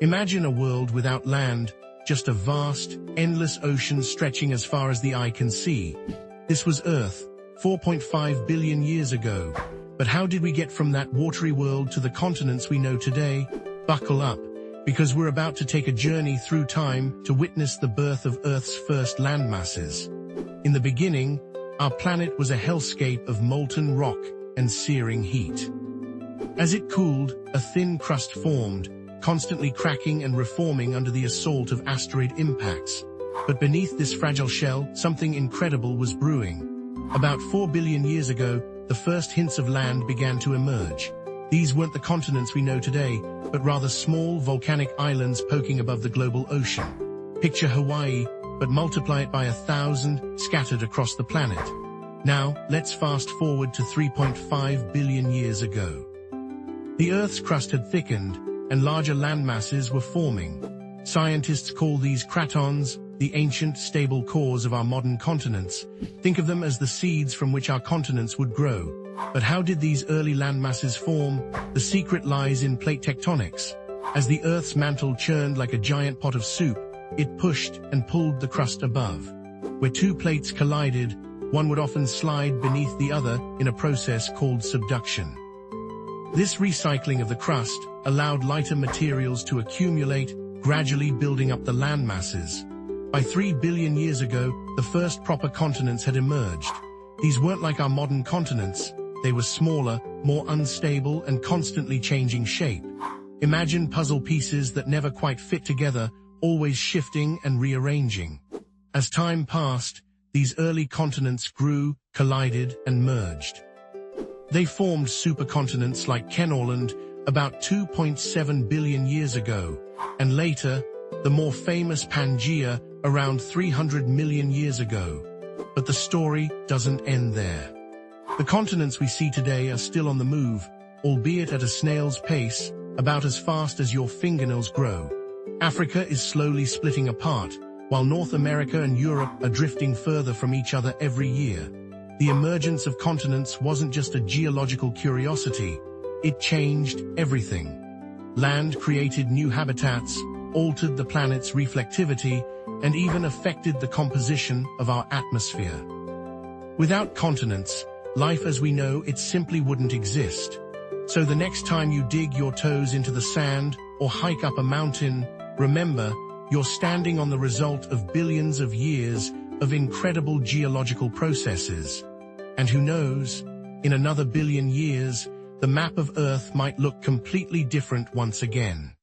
Imagine a world without land, just a vast, endless ocean stretching as far as the eye can see. This was Earth, 4.5 billion years ago. But how did we get from that watery world to the continents we know today? Buckle up, because we're about to take a journey through time to witness the birth of Earth's first landmasses. In the beginning, our planet was a hellscape of molten rock and searing heat. As it cooled, a thin crust formed, constantly cracking and reforming under the assault of asteroid impacts. But beneath this fragile shell, something incredible was brewing. About 4 billion years ago, the first hints of land began to emerge. These weren't the continents we know today, but rather small volcanic islands poking above the global ocean. Picture Hawaii, but multiply it by 1,000, scattered across the planet. Now, let's fast forward to 3.5 billion years ago. The Earth's crust had thickened, and larger landmasses were forming. Scientists call these cratons the ancient, stable cores of our modern continents. Think of them as the seeds from which our continents would grow. But how did these early landmasses form? The secret lies in plate tectonics. As the Earth's mantle churned like a giant pot of soup, it pushed and pulled the crust above. Where two plates collided, one would often slide beneath the other in a process called subduction. This recycling of the crust allowed lighter materials to accumulate, gradually building up the landmasses. By 3 billion years ago, the first proper continents had emerged. These weren't like our modern continents. They were smaller, more unstable, and constantly changing shape. Imagine puzzle pieces that never quite fit together, always shifting and rearranging. As time passed, these early continents grew, collided, and merged. They formed supercontinents like Kenneland about 2.7 billion years ago, and later, the more famous Pangaea around 300 million years ago. But the story doesn't end there. The continents we see today are still on the move, albeit at a snail's pace, about as fast as your fingernails grow. Africa is slowly splitting apart, while North America and Europe are drifting further from each other every year. The emergence of continents wasn't just a geological curiosity, it changed everything. Land created new habitats, altered the planet's reflectivity, and even affected the composition of our atmosphere. Without continents, life as we know it simply wouldn't exist. So the next time you dig your toes into the sand or hike up a mountain, remember, you're standing on the result of billions of years of incredible geological processes. And who knows, in another billion years, the map of Earth might look completely different once again.